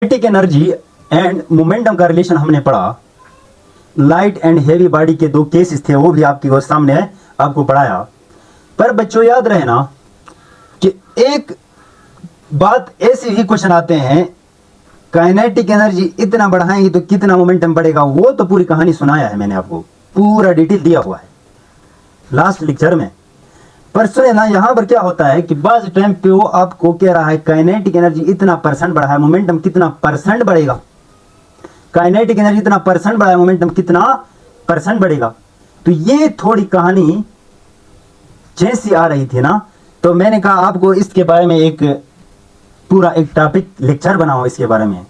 Kinetic energy and momentum का relation हमने पढ़ा। लाइट एंड हेवी बॉडी के दो केसेस थे, वो भी आपके सामने आपको पढ़ाया। पर बच्चों याद रहे ना कि एक बात ऐसे ही क्वेश्चन आते हैं, काइनेटिक एनर्जी इतना बढ़ाएंगे तो कितना मोमेंटम बढ़ेगा। वो तो पूरी कहानी सुनाया है मैंने आपको, पूरा डिटेल दिया हुआ है लास्ट लेक्चर में। पर सुने ना, यहां पर क्या होता है कि बाज टाइम पे वो आपको कह रहा है काइनेटिक एनर्जी इतना परसेंट बढ़ा है, मोमेंटम कितना परसेंट बढ़ेगा। काइनेटिक एनर्जी इतना परसेंट बढ़ा है, मोमेंटम कितना परसेंट बढ़ेगा। तो ये थोड़ी कहानी जैसी आ रही थी ना, तो मैंने कहा आपको इसके बारे में एक पूरा एक टॉपिक लेक्चर बनाओ इसके बारे में।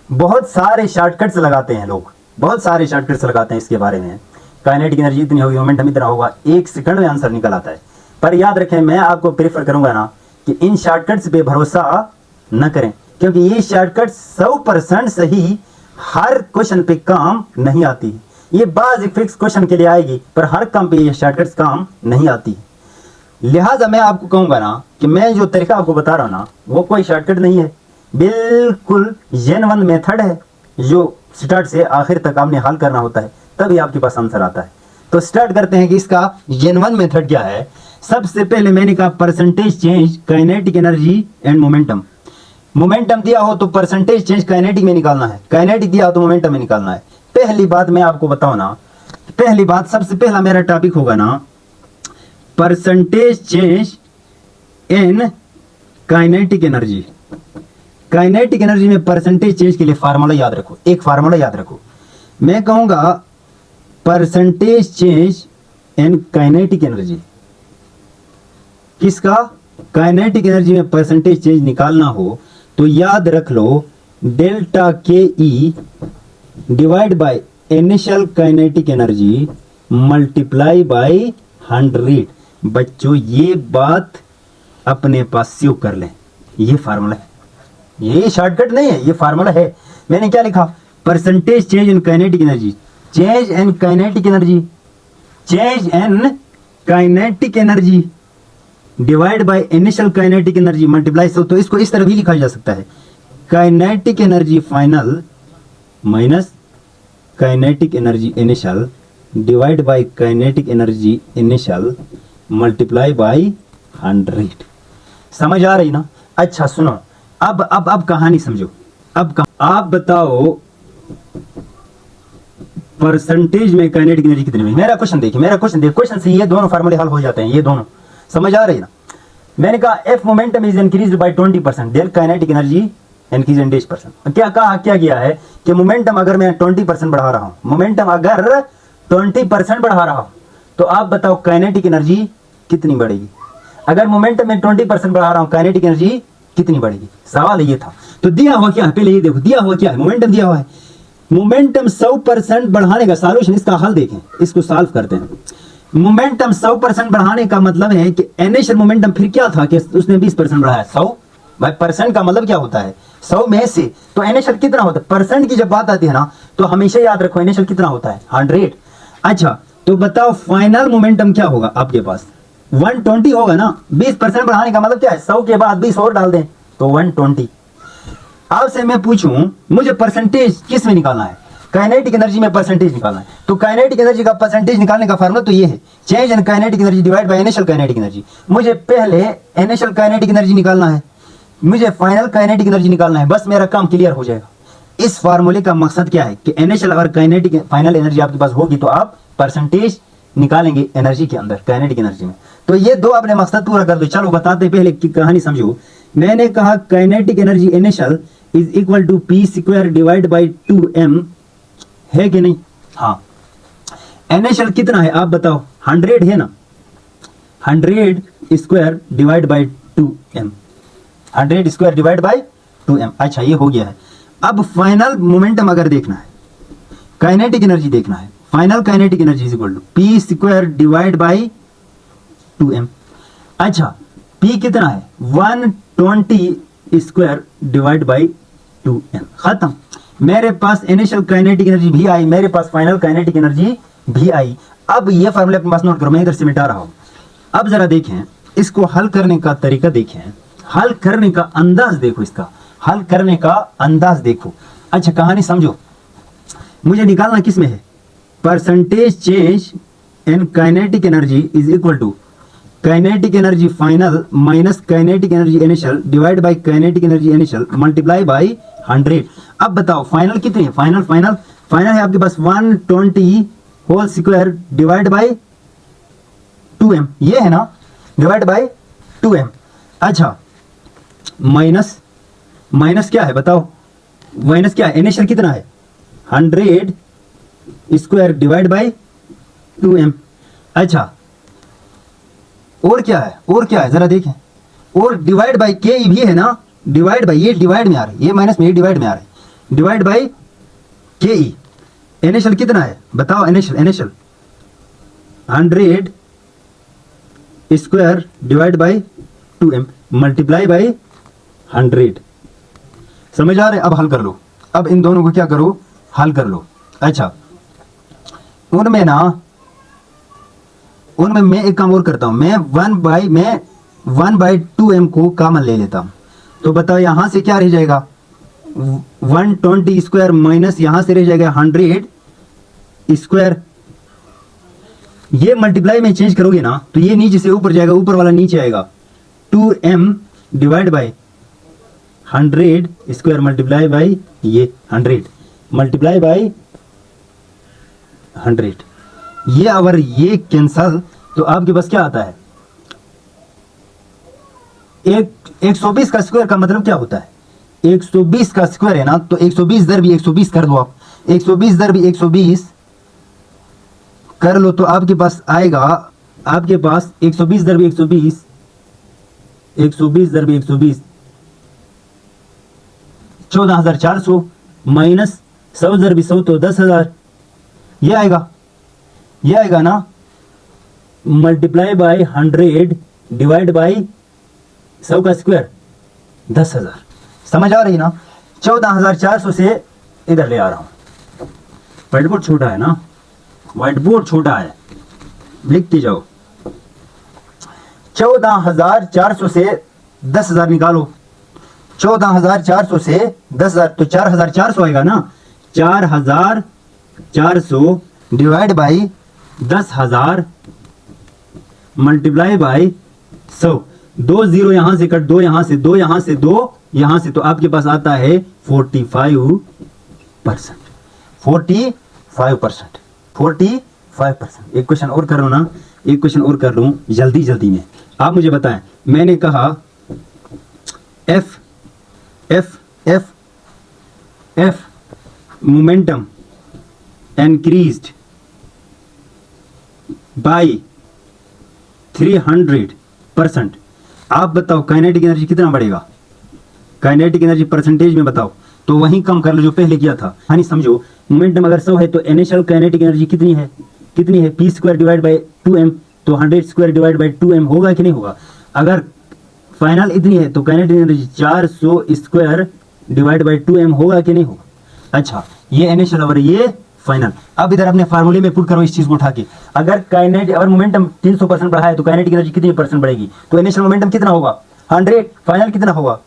बहुत सारे शॉर्टकट्स लगाते हैं लोग, बहुत सारे शॉर्टकट्स लगाते हैं इसके बारे में। काइनेटिक एनर्जी इतनी होगी, मोमेंटम इतना होगा, 1 सेकंड में आंसर निकल आता है। पर याद रखें, मैं आपको प्रेफर करूंगा ना कि इन शॉर्टकट्स पे भरोसा न करें, क्योंकि ये शॉर्टकट 100% सही हर क्वेश्चन पे काम नहीं आती। ये बाज फिक्स क्वेश्चन के लिए आएगी, पर हर काम पे ये शॉर्टकट्स काम नहीं आती। लिहाजा मैं आपको कहूंगा ना कि मैं जो तरीका आपको बता रहा हूं ना, वो कोई शॉर्टकट नहीं है, बिल्कुल जेन्युइन मेथड है जो स्टार्ट से आखिर तक आपने हल करना होता है, तभी आपके पास आंसर आता है। तो स्टार्ट करते हैं कि इसका जेन्युइन मेथड क्या है। सबसे पहले मैंने कहा percentage change kinetic energy and momentum. Momentum दिया हो तो परसेंटेज चेंज काइनेटिक में निकालना है, काइनेटिक दिया हो तो मोमेंटम में निकालना है। पहली बात मैं आपको बताऊं ना, पहली बात सबसे पहला मेरा टॉपिक होगा ना percentage change in kinetic energy. Kinetic energy में परसेंटेज चेंज के लिए फार्मूला याद रखो, एक फार्मूला याद रखो। मैं कहूंगा percentage change in kinetic energy. किसका? काइनेटिक एनर्जी में परसेंटेज चेंज निकालना हो तो याद रख लो डेल्टा के ई divide by initial kinetic energy multiply by 100। बच्चों ये बात अपने पास सेव कर लें, ये फार्मूला है, ये शॉर्टकट नहीं है, ये फार्मूला है। मैंने क्या लिखा? Percentage change in kinetic energy, change in kinetic energy, change in kinetic energy divide by initial kinetic energy multiply. तो इसको इस तरह भी लिखा जा सकता है, kinetic energy final minus kinetic energy initial divide by kinetic energy initial multiply by 100। समझ आ रही ना? अच्छा सुनो, अब कहानी समझो। आप बताओ परसेंटेज में काइनेटिक एनर्जी कितनी है। मेरा क्वेश्चन देखिए, क्वेश्चन से ये दोनों फार्मूले हल हो जाते हैं, ये दोनों। समझ आ रही ना? मैंने कहा if momentum is increased by 20%, their kinetic energy increase in 10%। क्या कहा, क्या किया है कि मोमेंटम अगर मैं 20% बढ़ा रहा हूं, मोमेंटम अगर 20% बढ़ा रहा हूं, तो आप बताओ काइनेटिक एनर्जी कितनी बढ़ेगी। अगर मोमेंटम में 20% बढ़ा रहा हूं, काइनेटिक एनर्जी कितनी बढ़ेगी। सवाल ये था। तो दिया हुआ क्या है, पहले ये देखो दिया हुआ क्या है, मोमेंटम दिया हुआ है। मोमेंटम 100% बढ़ाने का सॉल्यूशन, इसका हल देखें, इसको सॉल्व करते हैं। मोमेंटम 100% बढ़ाने का मतलब है कि इनिशियल मोमेंटम फिर क्या था कि उसने 20% बढ़ाया। 100 भाई, परसेंट का मतलब क्या होता है 100 में से, तो इनिशियल कितना होता है। परसेंट की जब बात आती है ना, तो हमेशा याद रखो इनिशियल कितना होता है 100। अच्छा तो बताओ फाइनल मोमेंटम क्या होगा आपके पास, 120 होगा ना। 20% बढ़ाने का मतलब क्या है, 100 के बाद 20 और डाल दें तो 120। आपसे मैं पूछूं मुझे परसेंटेज किस में निकालना है, काइनेटिक एनर्जी में परसेंटेज निकालना है। तो काइनेटिक एनर्जी का परसेंटेज निकालने का फार्मूला तो ये है, change in kinetic energy divide by initial kinetic energy. मुझे पहले इनिशियल काइनेटिक एनर्जी निकालना है, मुझे फाइनल काइनेटिक एनर्जी निकालना है, बस मेरा काम क्लियर हो जाएगा। इस फार्मूले का मकसद क्या है कि इनिशियल और काइनेटिक फाइनल एनर्जी आपके पास होगी तो आप परसेंटेज निकालेंगे एनर्जी के अंदर, काइनेटिक एनर्जी में। तो ये दो अपने मकसद पूरा कर दो। चलो बताते पहले की कहानी समझो। मैंने कहा kinetic energy initial is equal to p square divide by 2m, है कि नहीं? हाँ। इनिशियल कितना है आप बताओ, 100 है ना, 100 square divide by 2m, 100 square divide by 2m। अच्छा ये हो गया है। अब फाइनल मोमेंटम अगर देखना है, काइनेटिक एनर्जी देखना है, final kinetic energy is equal to p square divide by 2m। अच्छा p कितना है, 120 स्क्वायर डिवाइड बाई 2m। खत्म। मेरे पास इनिशियल काइनेटिक एनर्जी भी आई, मेरे पास फाइनल काइनेटिक एनर्जी भी आई। अब ये फार्मूला अपने पास नोट करो, मैं इधर से मिटा रहा हूं। अब जरा देखें इसको हल करने का तरीका, देखें हल करने का अंदाज देखो, इसका हल करने का अंदाज देखो। अच्छा कहानी समझो, मुझे निकालना किस में है, percentage change in kinetic energy is equal to kinetic energy final minus kinetic energy initial divide by kinetic energy initial multiply by 100। अब बताओ फाइनल कितनी है, फाइनल फाइनल फाइनल है आपके पास 120 whole square divide by 2m, ये है ना, डिवाइड बाय 2m। अच्छा माइनस माइनस क्या है बताओ, माइनस क्या है, इनिशियल कितना है 100 स्क्वायर डिवाइड बाय 2m। अच्छा और क्या है, और क्या है जरा देखें, और डिवाइड बाय के भी है ना, डिवाइड बाय, ये डिवाइड में आ रहा है, ये माइनस में, ये डिवाइड में आ रहा है, डिवाइड बाय के ई। इनिशियल कितना है बताओ, initial initial 100 square divide by 2m multiply by 100। समझ आ रहे, अब हल कर लो, अब इन दोनों को क्या करो, हल कर लो। अच्छा उनमें ना, उनमें मैं एक काम और करता हूं, मैं 1/2m को कॉमन ले लेता हूं, तो बताओ यहां से क्या रह जाएगा 120 स्क्वायर माइनस यहां से रह जाएगा 100 स्क्वायर। ये मल्टीप्लाई में चेंज करोगे ना तो ये नीचे से ऊपर जाएगा, ऊपर वाला नीचे आएगा, 2m divide by 100 square multiply by ये 100 मल्टीप्लाई बाय 100। ये अगर ये कैंसल तो आपके पास क्या आता है, 120 का स्क्वायर का मतलब क्या होता है, 120 का स्क्वायर है ना, तो 120 दर भी 120 कर दो आप, 120 दर भी 120 कर लो तो आपके पास आएगा, आपके पास 120 दर भी 120, 120 दर भी 120 14,400 माइनस 100 दर भी 100 तो 10,000, ये आएगा, ये आएगा ना, मल्टीप्लाई बाय 100 डिवाइड बाय 100 का स्क्वायर 10,000। समझ आ रही ना, 14,400 से इधर ले आ रहा हूं, व्हाइट बोर्ड छोटा है ना, व्हाइट बोर्ड छोटा है, लिखते जाओ। 14,400 से 10,000 निकालो, 14,400 से 10,000 तो 4,400 आएगा ना, 4,400 divide by 10,000 multiply by 100, 2 zero यहां से कट, 2 यहां से, 2 यहां से, 2 यहां से, तो आपके पास आता है 45%, 45%, 45%। एक क्वेश्चन और कर लो ना, एक क्वेश्चन और कर लूं जल्दी जल्दी में। आप मुझे बताएं, मैंने कहा F F F F momentum increased by 300%। आप बताओ काइनेटिक एनर्जी कितना बढ़ेगा, काइनेटिक एनर्जी परसेंटेज में बताओ, तो वहीं कम कर लो जो पहले किया था। हाँ नहीं समझो, मोमेंटम अगर 100 है तो इनिशियल काइनेटिक एनर्जी कितनी है, कितनी है, p square divide by 2m, तो 100 स्क्वायर डिवाइड बाय 2m होगा कि नहीं होगा। अगर फाइनल इतनी है तो kinetic energy 400 square divide by 2m होगा कि नहीं होगा। अच्छा ये इनिशियल और ये फाइनल। अब इधर अपने फार्मूले में पुट करो इस चीज को उठा के, अगर काइनेटिक, अगर मोमेंटम 300% बढ़ा है तो काइनेटिक एनर्जी कितनी परसेंट बढ़ेगी, तो इनिशियल मोमेंटम कितना होगा 100, फाइनल कितना होगा,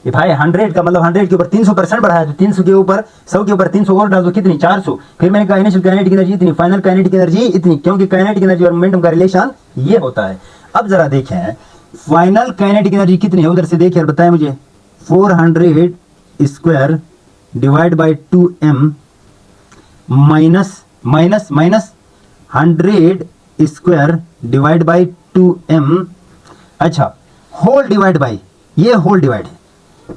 ये भाई 100 का मतलब 100 के ऊपर 300% बढ़ा है, तो 300 के ऊपर 100 के ऊपर 300 और डाल दो, कितनी 400। फिर मैंने कहा इनिशियल काइनेटिक एनर्जी इतनी, फाइनल काइनेटिक एनर्जी इतनी, क्योंकि काइनेटिक एनर्जी और मोमेंटम का रिलेशन ये होता है। अब जरा देखें फाइनल काइनेटिक एनर्जी कितनी है, उधर से देखिए और बताएं मुझे, 400 square divide by 2m minus minus minus 100 square divide by 2m। अच्छा होल डिवाइड बाय, ये होल डिवाइड है,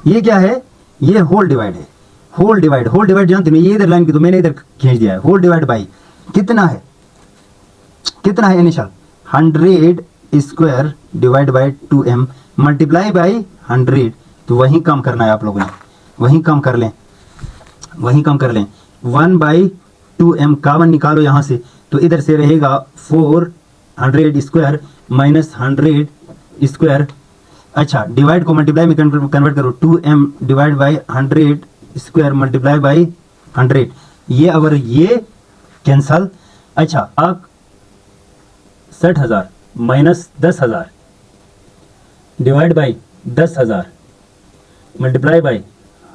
ये क्या है, ये होल डिवाइड है, होल डिवाइड, होल डिवाइड जानते हैं, ये इधर लाइन की तो मैंने इधर खींच दिया है। होल डिवाइड बाय कितना है, कितना है initial 100 square divide by 2m multiply by 100, तो वही कम करना है आप लोगों ने, वही कम कर लें, वही कम कर लें। 1/2m कॉमन निकालो यहां से, तो इधर से रहेगा 400 स्क्वायर माइनस 100 स्क्वायर। अच्छा डिवाइड को मल्टीप्लाई में कन्वर्ट करो, 2m divide by 100 square multiply by 100, ये अगर ये कैंसल। अच्छा अब 60,000 minus 10,000 divide by 10,000 multiply by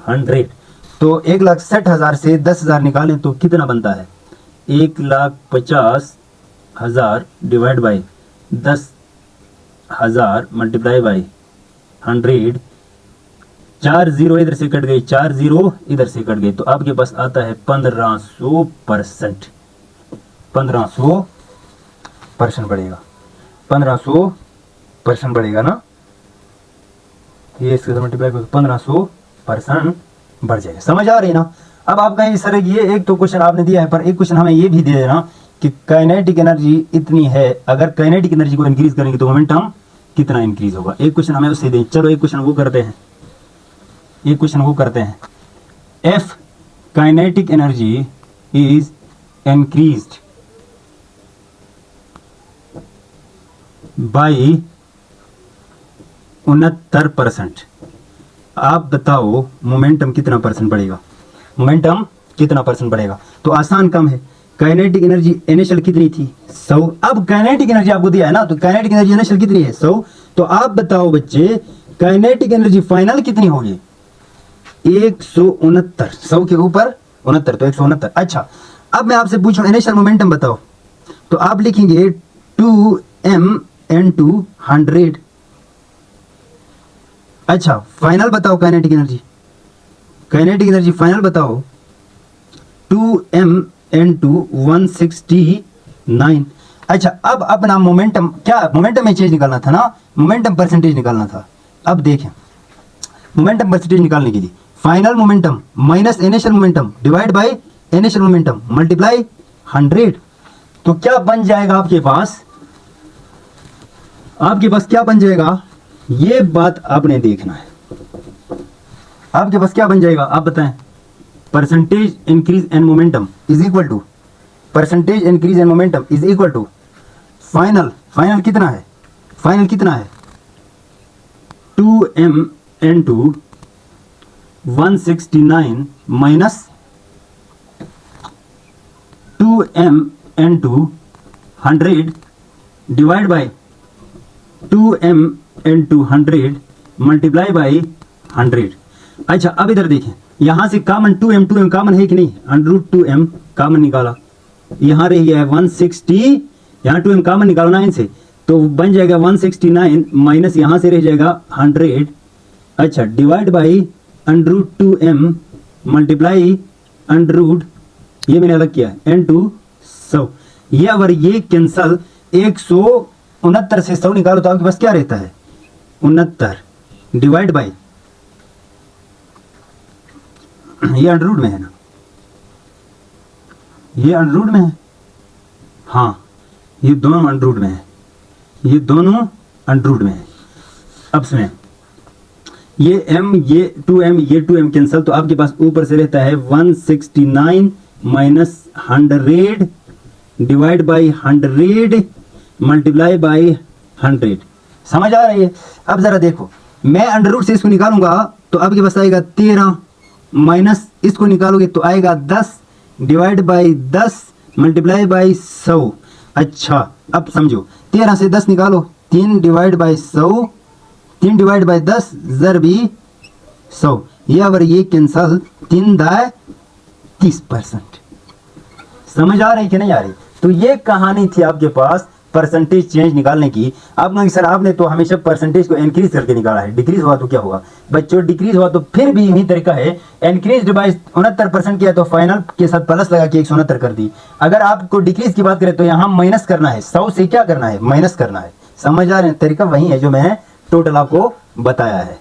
100। तो 1,60,000 से 10,000 निकालें तो कितना बनता है? 1,50,000 divide by 10,000 multiply by 100। 4 zero इधर से कट गई, 4 जीरो इधर से कट गई, तो आपके पास आता है 1500%। 1500% बढ़ेगा, 1500% बढ़ेगा ना, ये इसके साथ मल्टीप्लाई करो 1500% बढ़ जाएगा। समझ आ रही है ना? अब आप कहेंगे सर ये एक तो क्वेश्चन आपने दिया है, पर एक क्वेश्चन हमें ये भी दे देना कि काइनेटिक एनर्जी इतनी है, अगर काइनेटिक एनर्जी को इंक्रीज करेंगे तो मोमेंटम कितना इंक्रीज होगा। एक क्वेश्चन हमें उससे दें। चलो एक क्वेश्चन वो करते हैं, एक क्वेश्चन वो करते हैं। F kinetic energy is increased by 69%। आप बताओ मोमेंटम कितना परसेंट बढ़ेगा? मोमेंटम कितना परसेंट बढ़ेगा? तो आसान काम है, काइनेटिक एनर्जी इनिशियल कितनी थी? 100। अब काइनेटिक एनर्जी आपको दिया है ना, तो काइनेटिक एनर्जी इनिशियल कितनी है? 100। तो आप बताओ बच्चे काइनेटिक एनर्जी फाइनल कितनी होगी? 169। 100 के ऊपर 69, तो 169। अच्छा, अब मैं आपसे पूछूं इनिशियल मोमेंटम बताओ, तो आप लिखेंगे 2m into 100। अच्छा, फाइनल बताओ kinetic energy, kinetic energy final बताओ 2m into 169। अच्छा, अब अपना मोमेंटम, क्या मोमेंटम में चेंज निकालना था ना, मोमेंटम परसेंटेज निकालना था। अब देखें, मोमेंटम परसेंटेज निकालने के लिए final momentum minus initial momentum divide by initial momentum multiply 100। तो क्या बन जाएगा आपके पास? आपके पास क्या बन जाएगा? ये बात आपने देखना है। आपके पास क्या बन जाएगा आप बताएं? Percentage increase and momentum is equal to, percentage increase and momentum is equal to final, final कितना है? फाइनल कितना है? 2m into 169 minus 2m into 100 divide by 2m into 100 multiply by 100। अच्छा, अब इधर देखें, यहां से कॉमन 2m कॉमन है कि नहीं? √2m कॉमन निकाला, यहां रह गया है 160, यहां 2m कॉमन निकालो 9 से, तो बन जाएगा 169 माइनस यहां से रह जाएगा 100। अच्छा, डिवाइड बाई √2m मल्टीप्लाई √ ये मैंने अलग किया n2 100। ये अगर ये कैंसल 169 से 100 निकालो तो आपके पास क्या रहता है? 69 डिवाइड बाई, ये √ में है ना, ये √ में है, हाँ ये दोनों √ में है, ये दोनों √ में है। अब सुने, ये m ये 2m ये 2m कैंसल, तो आपके पास ऊपर से रहता है 169 minus 100 divide by 100 multiply by 100। समझ आ रही है? अब जरा देखो, मैं √ से इसको निकालूंगा तो आपके पास आएगा 13 माइनस इसको निकालोगे तो आएगा 10 डिवाइड बाई 10 मल्टीप्लाई बाई 100। अच्छा, अब समझो, 13 से 10 निकालो, 3 डिवाइड बाई 100, 3 डिवाइड बाई 10 ज़रबी 100, ये अगर ये कैंसल 3 दाए 30%। समझ आ रही कि नहीं आ रही? तो ये कहानी थी आपके पास परसेंटेज चेंज निकालने की। आप कहेंगे सर आपने तो हमेशा परसेंटेज को इंक्रीज करके निकाला है, डिक्रीज हुआ तो क्या होगा? बच्चों डिक्रीज हुआ तो फिर भी यही तरीका है, इंक्रीज बाय 69% किया तो फाइनल के साथ प्लस लगा के 169 कर दी। अगर आपको डिक्रीज की बात करें तो यहाँ माइनस करना है, 100 से क्या करना है? माइनस करना है। समझ आ रहे हैं? तरीका वही है जो मैं टोटल आपको बताया है।